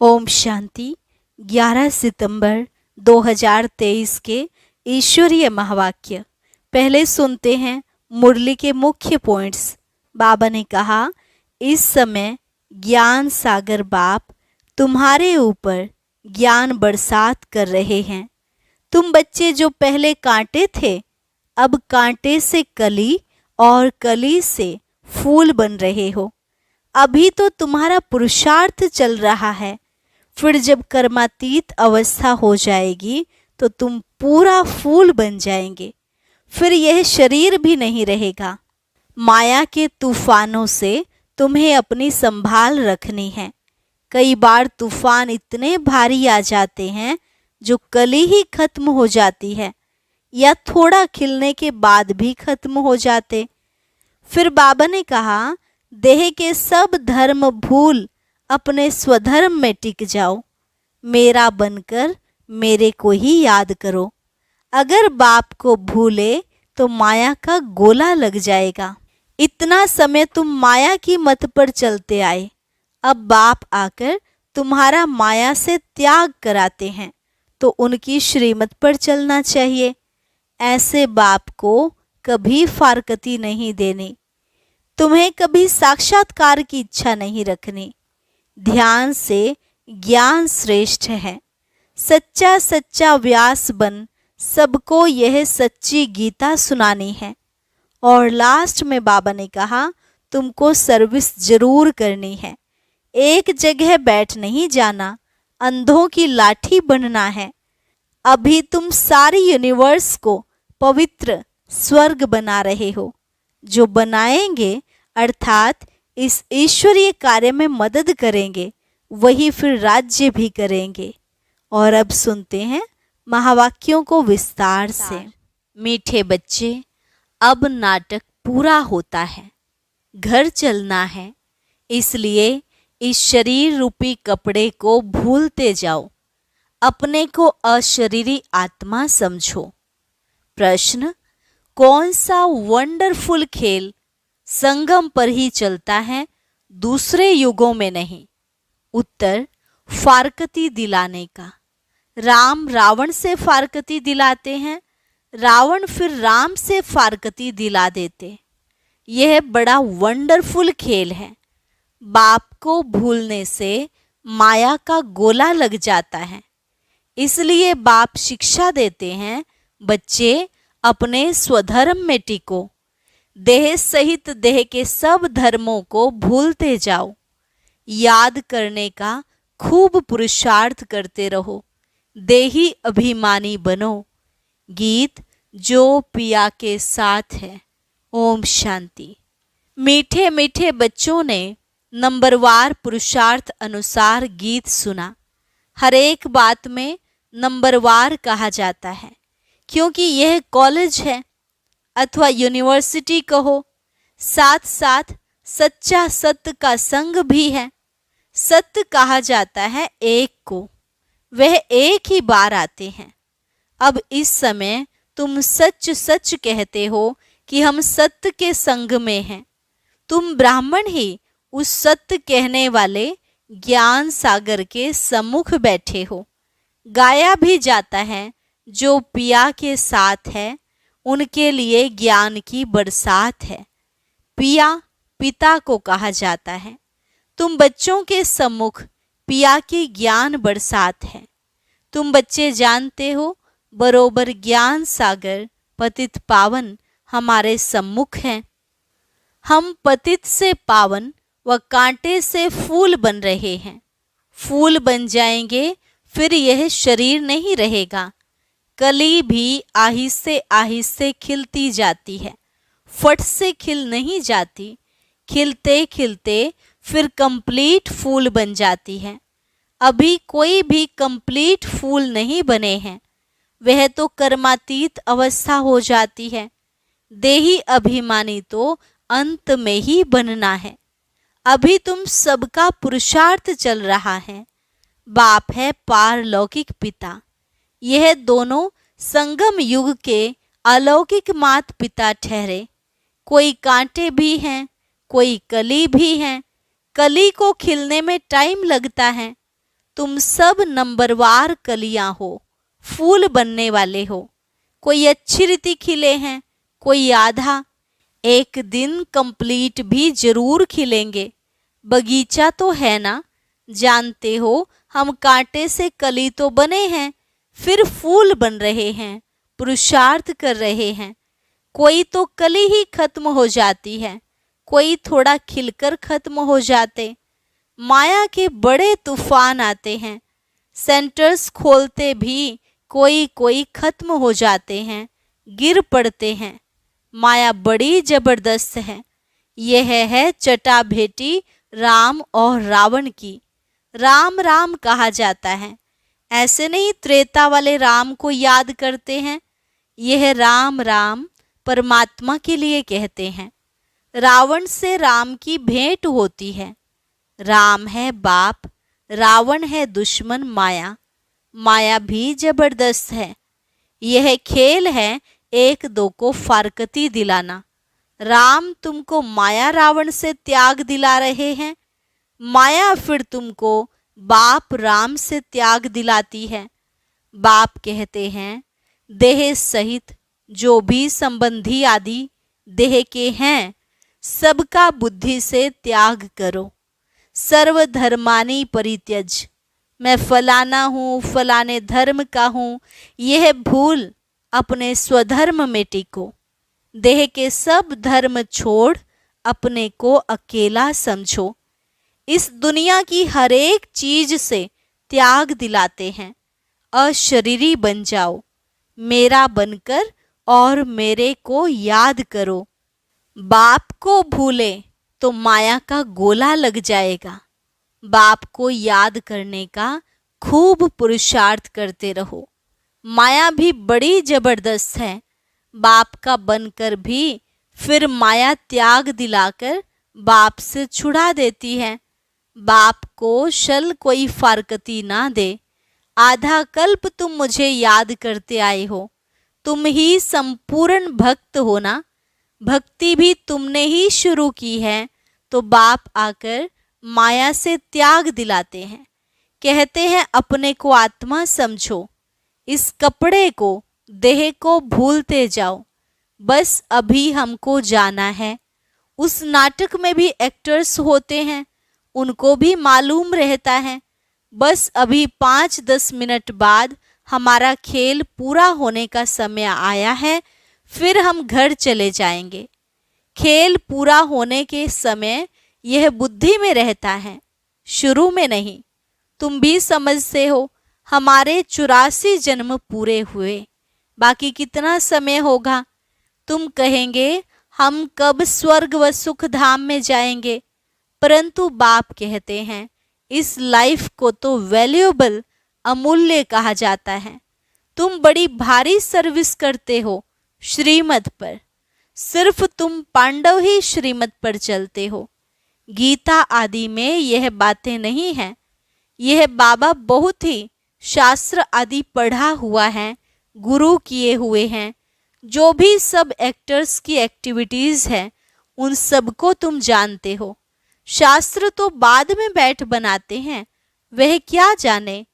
ओम शांति। 11 सितंबर 2023 के ईश्वरीय महावाक्य। पहले सुनते हैं मुरली के मुख्य पॉइंट्स। बाबा ने कहा, इस समय ज्ञान सागर बाप तुम्हारे ऊपर ज्ञान बरसात कर रहे हैं। तुम बच्चे जो पहले कांटे थे, अब कांटे से कली और कली से फूल बन रहे हो। अभी तो तुम्हारा पुरुषार्थ चल रहा है, फिर जब कर्मातीत अवस्था हो जाएगी तो तुम पूरा फूल बन जाएंगे। फिर यह शरीर भी नहीं रहेगा। माया के तूफानों से तुम्हें अपनी संभाल रखनी है। कई बार तूफान इतने भारी आ जाते हैं जो कली ही खत्म हो जाती है या थोड़ा खिलने के बाद भी खत्म हो जाते। फिर बाबा ने कहा, देह के सब धर्म भूल अपने स्वधर्म में टिक जाओ। मेरा बनकर मेरे को ही याद करो। अगर बाप को भूले तो माया का गोला लग जाएगा। इतना समय तुम माया की मत पर चलते आए, अब बाप आकर तुम्हारा माया से त्याग कराते हैं तो उनकी श्रीमत पर चलना चाहिए। ऐसे बाप को कभी फारकती नहीं देनी। तुम्हें कभी साक्षात्कार की इच्छा नहीं रखनी। ध्यान से ज्ञान श्रेष्ठ है। सच्चा सच्चा व्यास बन सबको यह सच्ची गीता सुनानी है। और लास्ट में बाबा ने कहा, तुमको सर्विस जरूर करनी है। एक जगह बैठ नहीं जाना, अंधों की लाठी बनना है। अभी तुम सारी यूनिवर्स को पवित्र स्वर्ग बना रहे हो। जो बनाएंगे अर्थात इस ईश्वरीय कार्य में मदद करेंगे, वही फिर राज्य भी करेंगे। और अब सुनते हैं महावाक्यों को विस्तार से। मीठे बच्चे, अब नाटक पूरा होता है, घर चलना है। इसलिए इस शरीर रूपी कपड़े को भूलते जाओ। अपने को अशरीरी आत्मा समझो। प्रश्न, कौन सा वंडरफुल खेल संगम पर ही चलता है, दूसरे युगों में नहीं? उत्तर, फारकती दिलाने का। राम रावण से फारकती दिलाते हैं, रावण फिर राम से फारकती दिला देते। यह बड़ा वंडरफुल खेल है। बाप को भूलने से माया का गोला लग जाता है। इसलिए बाप शिक्षा देते हैं, बच्चे अपने स्वधर्म में टिको। देह सहित देह के सब धर्मों को भूलते जाओ। याद करने का खूब पुरुषार्थ करते रहो। देही अभिमानी बनो। गीत जो पिया के साथ है। ओम शांति। मीठे मीठे बच्चों ने नंबरवार पुरुषार्थ अनुसार गीत सुना। हर एक बात में नंबरवार कहा जाता है, क्योंकि यह कॉलेज है अथवा यूनिवर्सिटी कहो। साथ साथ सच्चा सत्य का संग भी है। सत्य कहा जाता है एक को, वह एक ही बार आते हैं। अब इस समय तुम सच सच कहते हो कि हम सत्य के संग में हैं। तुम ब्राह्मण ही उस सत्य कहने वाले ज्ञान सागर के सम्मुख बैठे हो। गाया भी जाता है, जो पिया के साथ है उनके लिए ज्ञान की बरसात है। पिया पिता को कहा जाता है। तुम बच्चों के सम्मुख पिया की ज्ञान बरसात है। तुम बच्चे जानते हो, बरोबर ज्ञान सागर पतित पावन हमारे सम्मुख हैं। हम पतित से पावन व कांटे से फूल बन रहे हैं। फूल बन जाएंगे, फिर यह शरीर नहीं रहेगा। कली भी आहिस्ते आहिस्ते खिलती जाती है, फट से खिल नहीं जाती। खिलते खिलते फिर कंप्लीट फूल बन जाती है। अभी कोई भी कंप्लीट फूल नहीं बने हैं, वह तो कर्मातीत अवस्था हो जाती है। देही अभिमानी तो अंत में ही बनना है। अभी तुम सबका पुरुषार्थ चल रहा है। बाप है पारलौकिक पिता। यह दोनों संगम युग के अलौकिक मात पिता ठहरे। कोई कांटे भी हैं, कोई कली भी हैं। कली को खिलने में टाइम लगता है, तुम सब नंबरवार कलियां हो, फूल बनने वाले हो। कोई अच्छी रीति खिले हैं, कोई आधा। एक दिन कंप्लीट भी जरूर खिलेंगे। बगीचा तो है ना, जानते हो हम कांटे से कली तो बने हैं, फिर फूल बन रहे हैं, पुरुषार्थ कर रहे हैं। कोई तो कली ही खत्म हो जाती है, कोई थोड़ा खिलकर खत्म हो जाते। माया के बड़े तूफान आते हैं, सेंटर्स खोलते भी कोई कोई खत्म हो जाते हैं, गिर पड़ते हैं। माया बड़ी जबरदस्त है। यह है चटाभेटी राम और रावण की। राम राम कहा जाता है, ऐसे नहीं त्रेता वाले राम को याद करते हैं। यह राम राम परमात्मा के लिए कहते हैं। रावण से राम की भेंट होती है। राम है बाप, रावण है दुश्मन माया। माया भी जबरदस्त है। यह खेल है एक दो को फारकती दिलाना। राम तुमको माया रावण से त्याग दिला रहे हैं, माया फिर तुमको बाप राम से त्याग दिलाती है। बाप कहते हैं देह सहित जो भी संबंधी आदि देह के हैं, सबका बुद्धि से त्याग करो। सर्वधर्मानि परित्यज। मैं फलाना हूँ, फलाने धर्म का हूँ, यह भूल अपने स्वधर्म में टिको। देह के सब धर्म छोड़ अपने को अकेला समझो। इस दुनिया की हर एक चीज से त्याग दिलाते हैं। अशरीरी बन जाओ, मेरा बनकर और मेरे को याद करो। बाप को भूले तो माया का गोला लग जाएगा। बाप को याद करने का खूब पुरुषार्थ करते रहो। माया भी बड़ी जबरदस्त है। बाप का बनकर भी फिर माया त्याग दिलाकर बाप से छुड़ा देती है। बाप को शल कोई फारकती ना दे। आधा कल्प तुम मुझे याद करते आए हो, तुम ही संपूर्ण भक्त हो ना। भक्ति भी तुमने ही शुरू की है, तो बाप आकर माया से त्याग दिलाते हैं। कहते हैं अपने को आत्मा समझो। इस कपड़े को, देह को भूलते जाओ। बस अभी हमको जाना है। उस नाटक में भी एक्टर्स होते हैं, उनको भी मालूम रहता है बस अभी 5-10 मिनट बाद हमारा खेल पूरा होने का समय आया है, फिर हम घर चले जाएंगे। खेल पूरा होने के समय यह बुद्धि में रहता है, शुरू में नहीं। तुम भी समझते हो हमारे 84 जन्म पूरे हुए, बाकी कितना समय होगा। तुम कहेंगे हम कब स्वर्ग व सुख धाम में जाएंगे, परंतु बाप कहते हैं इस लाइफ को तो वैल्यूएबल, अमूल्य कहा जाता है। तुम बड़ी भारी सर्विस करते हो श्रीमत पर, सिर्फ तुम पांडव ही श्रीमत पर चलते हो। गीता आदि में यह बातें नहीं हैं। यह बाबा बहुत ही शास्त्र आदि पढ़ा हुआ है, गुरु किए हुए हैं। जो भी सब एक्टर्स की एक्टिविटीज है उन सबको तुम जानते हो। शास्त्र तो बाद में बैठ बनाते हैं, वह क्या जाने।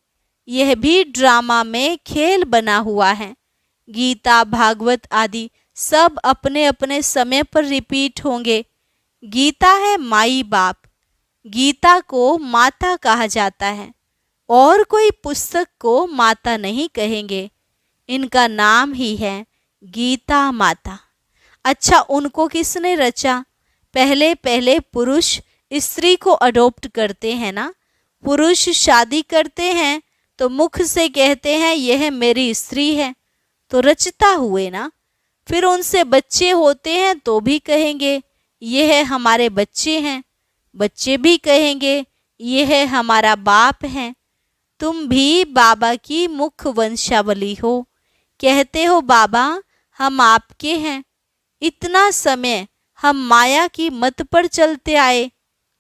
यह भी ड्रामा में खेल बना हुआ है। गीता भागवत आदि सब अपने अपने समय पर रिपीट होंगे। गीता है माई बाप, गीता को माता कहा जाता है, और कोई पुस्तक को माता नहीं कहेंगे। इनका नाम ही है गीता माता। अच्छा, उनको किसने रचा? पहले पहले पुरुष स्त्री को अडॉप्ट करते हैं ना। पुरुष शादी करते हैं तो मुख से कहते हैं यह मेरी स्त्री है, तो रचता हुए ना। फिर उनसे बच्चे होते हैं तो भी कहेंगे यह हमारे बच्चे हैं, बच्चे भी कहेंगे यह हमारा बाप है। तुम भी बाबा की मुख वंशावली हो, कहते हो बाबा हम आपके हैं। इतना समय हम माया की मत पर चलते आए,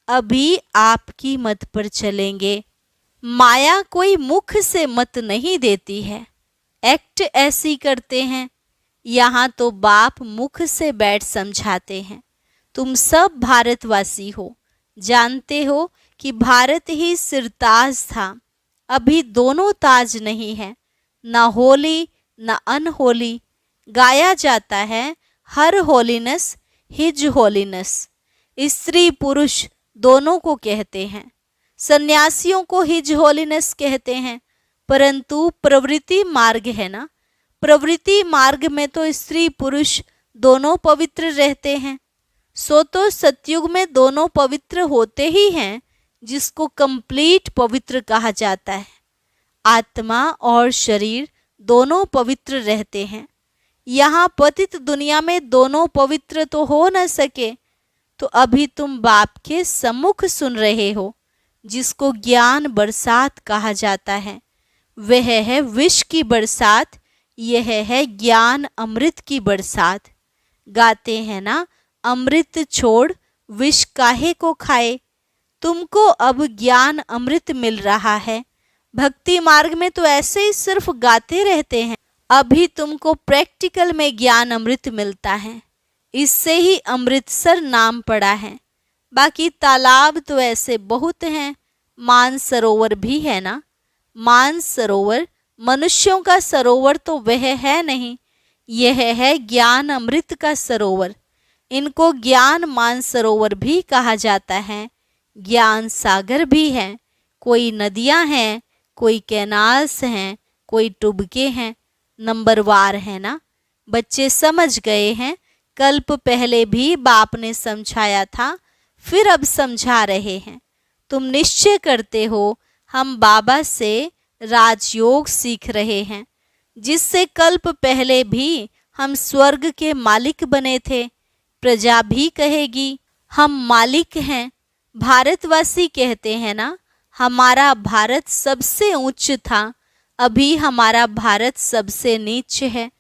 अभी आपकी मत पर चलेंगे। माया कोई मुख से मत नहीं देती है, एक्ट ऐसी करते हैं। यहाँ तो बाप मुख से बैठ समझाते हैं। तुम सब भारतवासी हो, जानते हो कि भारत ही सिरताज था, अभी दोनों ताज नहीं है, ना होली ना अनहोली। गाया जाता है हर होलीनेस हिज होलीनेस। स्त्री पुरुष दोनों को कहते हैं। सन्यासियों को हिज होलीनेस कहते हैं, परंतु प्रवृत्ति मार्ग है ना, प्रवृत्ति मार्ग में तो स्त्री पुरुष दोनों पवित्र रहते हैं। सो तो सतयुग में दोनों पवित्र होते ही हैं, जिसको कंप्लीट पवित्र कहा जाता है। आत्मा और शरीर दोनों पवित्र रहते हैं। यहाँ पतित दुनिया में दोनों पवित्र तो हो न सके, तो अभी तुम बाप के सम्मुख सुन रहे हो, जिसको ज्ञान बरसात कहा जाता है। वह है विष की बरसात, यह है ज्ञान अमृत की बरसात। गाते हैं ना, अमृत छोड़ विष काहे को खाए। तुमको अब ज्ञान अमृत मिल रहा है। भक्ति मार्ग में तो ऐसे ही सिर्फ गाते रहते हैं, अभी तुमको प्रैक्टिकल में ज्ञान अमृत मिलता है। इससे ही अमृतसर नाम पड़ा है। बाकी तालाब तो ऐसे बहुत हैं, मानसरोवर भी है ना। मानसरोवर मनुष्यों का सरोवर तो वह है नहीं, यह है ज्ञान अमृत का सरोवर। इनको ज्ञान मानसरोवर भी कहा जाता है। ज्ञान सागर भी है। कोई नदियां हैं, कोई कैनाल्स हैं, कोई टुबके हैं, नंबरवार है ना। बच्चे समझ गए हैं। कल्प पहले भी बाप ने समझाया था, फिर अब समझा रहे हैं। तुम निश्चय करते हो हम बाबा से राजयोग सीख रहे हैं, जिससे कल्प पहले भी हम स्वर्ग के मालिक बने थे। प्रजा भी कहेगी हम मालिक हैं। भारतवासी कहते हैं ना, हमारा भारत सबसे उच्च था, अभी हमारा भारत सबसे नीच है।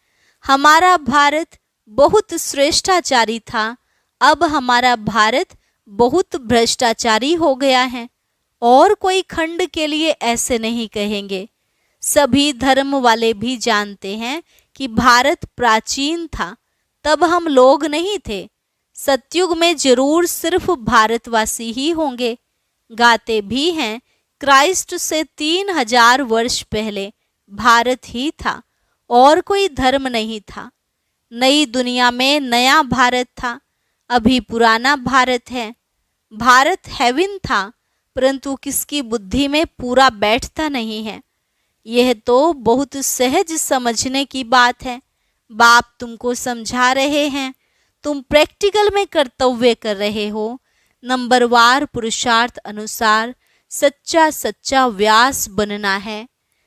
हमारा भारत बहुत श्रेष्ठाचारी था, अब हमारा भारत बहुत भ्रष्टाचारी हो गया है। और कोई खंड के लिए ऐसे नहीं कहेंगे। सभी धर्म वाले भी जानते हैं कि भारत प्राचीन था, तब हम लोग नहीं थे। सतयुग में जरूर सिर्फ भारतवासी ही होंगे। गाते भी हैं, क्राइस्ट से 3000 वर्ष पहले भारत ही था और कोई धर्म नहीं था। नई दुनिया में नया भारत था, अभी पुराना भारत है। भारत हेवन था, परंतु किसकी बुद्धि में पूरा बैठता नहीं है। यह तो बहुत सहज समझने की बात है। बाप तुमको समझा रहे हैं, तुम प्रैक्टिकल में कर्तव्य कर रहे हो। नंबरवार पुरुषार्थ अनुसार सच्चा सच्चा व्यास बनना है,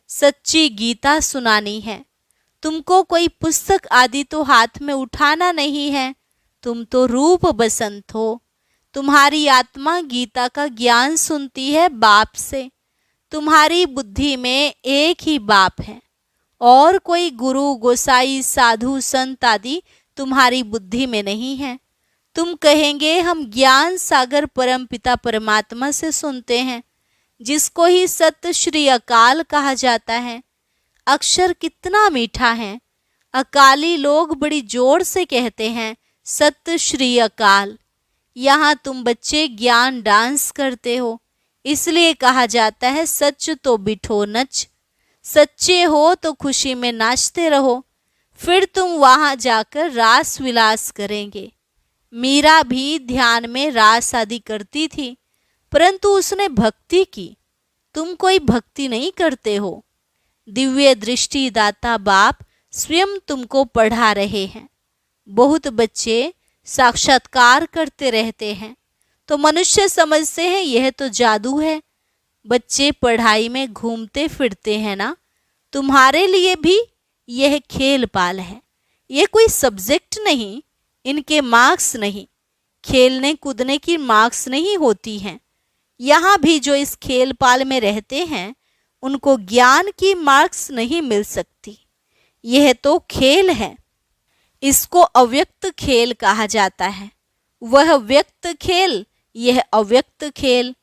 सच्ची गीता सुनानी है। तुमको कोई पुस्तक आदि तो हाथ में उठाना नहीं है, तुम तो रूप बसंत हो। तुम्हारी आत्मा गीता का ज्ञान सुनती है बाप से। तुम्हारी बुद्धि में एक ही बाप है, और कोई गुरु गोसाई साधु संत आदि तुम्हारी बुद्धि में नहीं है। तुम कहेंगे हम ज्ञान सागर परम पिता परमात्मा से सुनते हैं, जिसको ही सत श्री अकाल कहा जाता है। अक्षर कितना मीठा है। अकाली लोग बड़ी जोर से कहते हैं सत श्री अकाल। यहाँ तुम बच्चे ज्ञान डांस करते हो, इसलिए कहा जाता है सच तो बिठो नच। सच्चे हो तो खुशी में नाचते रहो, फिर तुम वहां जाकर रास विलास करेंगे। मीरा भी ध्यान में रास आदि करती थी, परंतु उसने भक्ति की। तुम कोई भक्ति नहीं करते हो। दिव्य दृष्टि दाता बाप स्वयं तुमको पढ़ा रहे हैं। बहुत बच्चे साक्षात्कार करते रहते हैं, तो मनुष्य समझते हैं यह तो जादू है। बच्चे पढ़ाई में घूमते फिरते हैं ना, तुम्हारे लिए भी यह खेल पाल है। यह कोई सब्जेक्ट नहीं, इनके मार्क्स नहीं, खेलने कूदने की मार्क्स नहीं होती हैं। यहाँ भी जो इस खेल पाल में रहते हैं, उनको ज्ञान की मार्क्स नहीं मिल सकती। यह तो खेल है, इसको अव्यक्त खेल कहा जाता है। वह व्यक्त खेल, यह अव्यक्त खेल।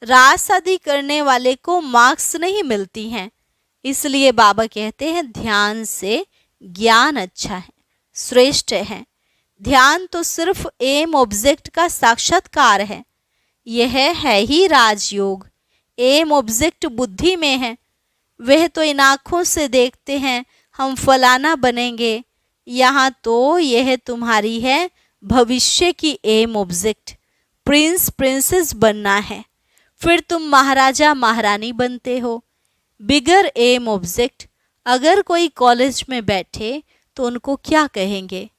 रास आदि करने वाले को मार्क्स नहीं मिलती हैं, इसलिए बाबा कहते हैं ध्यान से ज्ञान अच्छा है, श्रेष्ठ है। ध्यान तो सिर्फ एम ऑब्जेक्ट का साक्षात्कार है। यह है ही राजयोग। एम ऑब्जेक्ट बुद्धि में है, वह तो इन आँखों से देखते हैं हम फलाना बनेंगे। यहाँ तो यह तुम्हारी है भविष्य की एम ऑब्जेक्ट, प्रिंस प्रिंसेस बनना है। फिर तुम महाराजा महारानी बनते हो। बिगर एम ऑब्जेक्ट, अगर कोई कॉलेज में बैठे तो उनको क्या कहेंगे?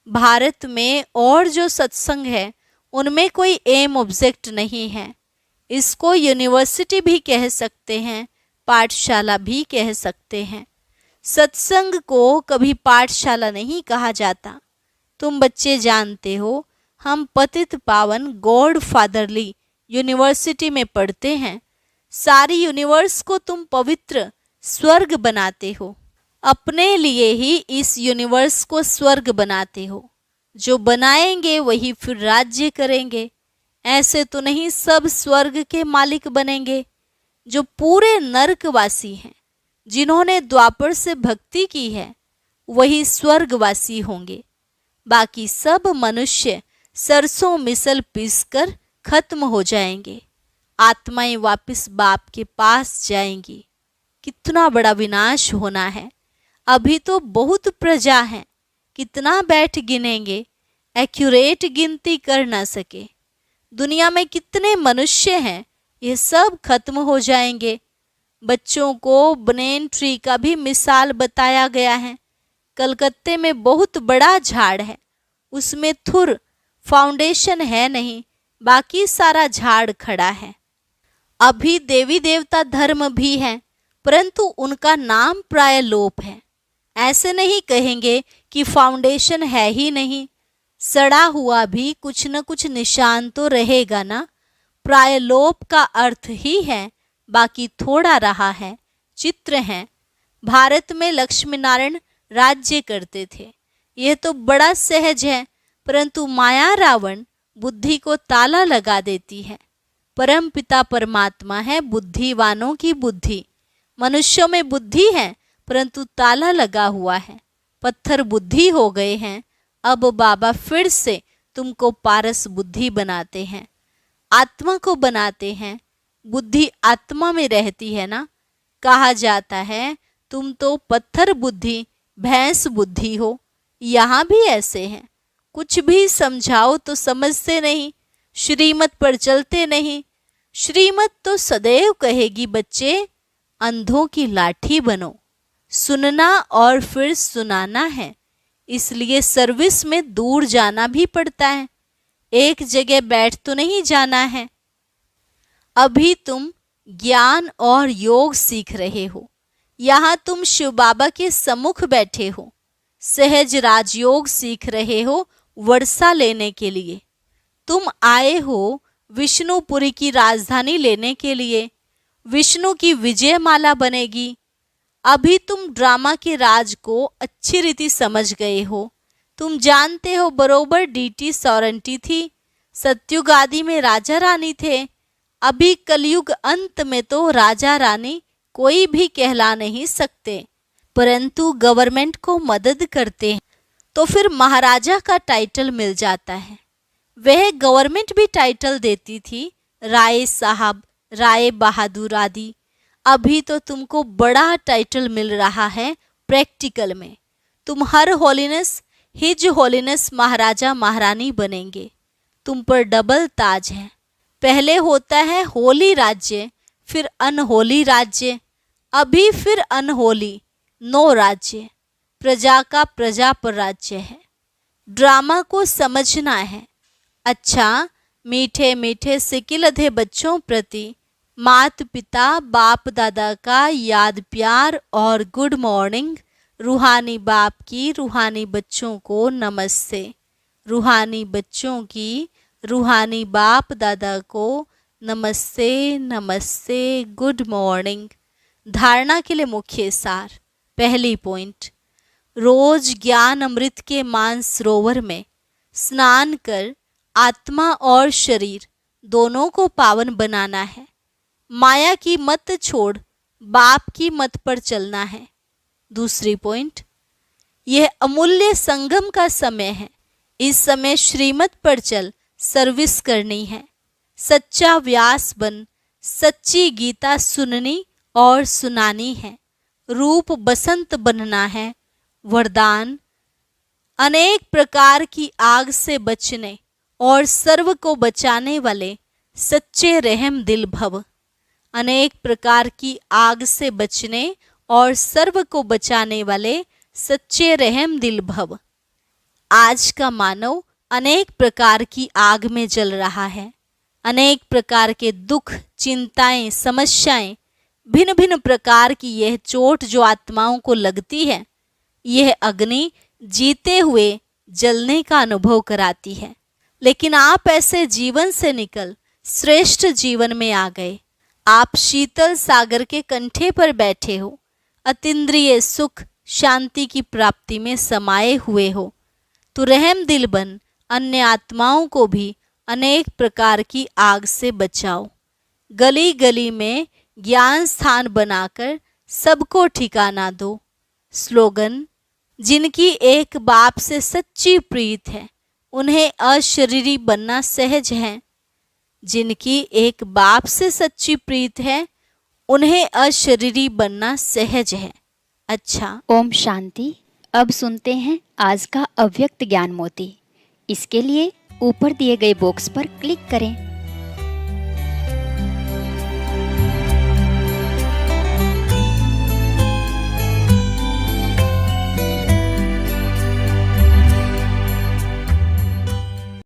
भारत में और जो सत्संग है उनमें कोई एम ऑब्जेक्ट नहीं है। इसको यूनिवर्सिटी भी कह सकते हैं, पाठशाला भी कह सकते हैं। सत्संग को कभी पाठशाला नहीं कहा जाता। तुम बच्चे जानते हो, हम पतित पावन गॉड फादरली यूनिवर्सिटी में पढ़ते हैं। सारी यूनिवर्स को तुम पवित्र स्वर्ग बनाते हो। अपने लिए ही इस यूनिवर्स को स्वर्ग बनाते हो। जो बनाएंगे वही फिर राज्य करेंगे। ऐसे तो नहीं सब स्वर्ग के मालिक बनेंगे। जो पूरे नरकवासी हैं, जिन्होंने द्वापर से भक्ति की है, वही स्वर्गवासी होंगे। बाकी सब मनुष्य सरसों मिसल पीसकर खत्म हो जाएंगे। आत्माएं वापस बाप के पास जाएंगी। कितना बड़ा विनाश होना है। अभी तो बहुत प्रजा है, कितना बैठ गिनेंगे, एक्यूरेट गिनती कर ना सके। दुनिया में कितने मनुष्य हैं, ये सब खत्म हो जाएंगे। बच्चों को बनेन ट्री का भी मिसाल बताया गया है। कलकत्ते में बहुत बड़ा झाड़ है, उसमें थुर फाउंडेशन है नहीं, बाकी सारा झाड़ खड़ा है। अभी देवी देवता धर्म भी है, परंतु उनका नाम प्राय लोप है। ऐसे नहीं कहेंगे कि फाउंडेशन है ही नहीं। सड़ा हुआ भी कुछ न कुछ निशान तो रहेगा ना। प्राय लोप का अर्थ ही है, बाकी थोड़ा रहा है, चित्र हैं। भारत में लक्ष्मी नारायण राज्य करते थे, यह तो बड़ा सहज है, परंतु माया रावण बुद्धि को ताला लगा देती है। परम पिता परमात्मा है बुद्धिवानों की बुद्धि। मनुष्यों में बुद्धि है, परंतु ताला लगा हुआ है। पत्थर बुद्धि हो गए हैं। अब बाबा फिर से तुमको पारस बुद्धि बनाते हैं, आत्मा को बनाते हैं। बुद्धि आत्मा में रहती है ना। कहा जाता है तुम तो पत्थर बुद्धि भैंस बुद्धि हो। यहाँ भी ऐसे हैं, कुछ भी समझाओ तो समझते नहीं, श्रीमत पर चलते नहीं। श्रीमत तो सदैव कहेगी बच्चे, अंधों की लाठी बनो। सुनना और फिर सुनाना है, इसलिए सर्विस में दूर जाना भी पड़ता है। एक जगह बैठ तो नहीं जाना है। अभी तुम ज्ञान और योग सीख रहे हो। यहाँ तुम शिव बाबा के सम्मुख बैठे हो। सहज राजयोग सीख रहे हो वर्षा लेने के लिए। तुम आए हो विष्णुपुरी की राजधानी लेने के लिए। विष्णु की विजय माला बनेगी। अभी तुम ड्रामा के राज को अच्छी रीति समझ गए हो। तुम जानते हो बरोबर डीटी सौरंटी थी। सत्युग आदि में राजा रानी थे। अभी कलयुग अंत में तो राजा रानी कोई भी कहला नहीं सकते, परंतु गवर्नमेंट को मदद करते हैं तो फिर महाराजा का टाइटल मिल जाता है। वह गवर्नमेंट भी टाइटल देती थी, राय साहब, राय बहादुर आदि। अभी तो तुमको बड़ा टाइटल मिल रहा है प्रैक्टिकल में। तुम हर होलीनेस हिज होलीनेस महाराजा महारानी बनेंगे। तुम पर डबल ताज है। पहले होता है होली राज्य, फिर अनहोली राज्य, अभी फिर अनहोली नो राज्य। प्रजा का प्रजा पर राज्य है। ड्रामा को समझना है। अच्छा, मीठे मीठे सिकिलधे बच्चों प्रति मात पिता बाप दादा का याद प्यार और गुड मॉर्निंग। रूहानी बाप की रूहानी बच्चों को नमस्ते। रूहानी बच्चों की रूहानी बाप दादा को नमस्ते नमस्ते, गुड मॉर्निंग। धारणा के लिए मुख्य सार। पहली पॉइंट, रोज ज्ञान अमृत के मानसरोवर में स्नान कर आत्मा और शरीर दोनों को पावन बनाना है। माया की मत छोड़ बाप की मत पर चलना है। दूसरी पॉइंट, यह अमूल्य संगम का समय है। इस समय श्रीमत पर चल सर्विस करनी है। सच्चा व्यास बन, सच्ची गीता सुननी और सुनानी है। रूप बसंत बनना है। वरदान, अनेक प्रकार की आग से बचने और सर्व को बचाने वाले सच्चे रहम दिल भव। अनेक प्रकार की आग से बचने और सर्व को बचाने वाले सच्चे रहम दिल भव। आज का मानव अनेक प्रकार की आग में जल रहा है। अनेक प्रकार के दुख, चिंताएं, समस्याएं, भिन्न भिन्न प्रकार की यह चोट जो आत्माओं को लगती है, यह अग्नि जीते हुए जलने का अनुभव कराती है। लेकिन आप ऐसे जीवन से निकल श्रेष्ठ जीवन में आ गए। आप शीतल सागर के कंठे पर बैठे हो। अतीन्द्रिय सुख, शांति की प्राप्ति में समाये हुए हो। तो रहम दिल बन अन्य आत्माओं को भी अनेक प्रकार की आग से बचाओ। गली गली में ज्ञान स्थान बनाकर सबको ठिकाना दो। स्लोगन, जिनकी एक बाप से सच्ची प्रीत है, उन्हें अशरीरी बनना सहज है। जिनकी एक बाप से सच्ची प्रीत है, उन्हें अशरीरी बनना सहज है। अच्छा, ओम शांति। अब सुनते हैं आज का अव्यक्त ज्ञान मोती। इसके लिए ऊपर दिए गए बॉक्स पर क्लिक करें।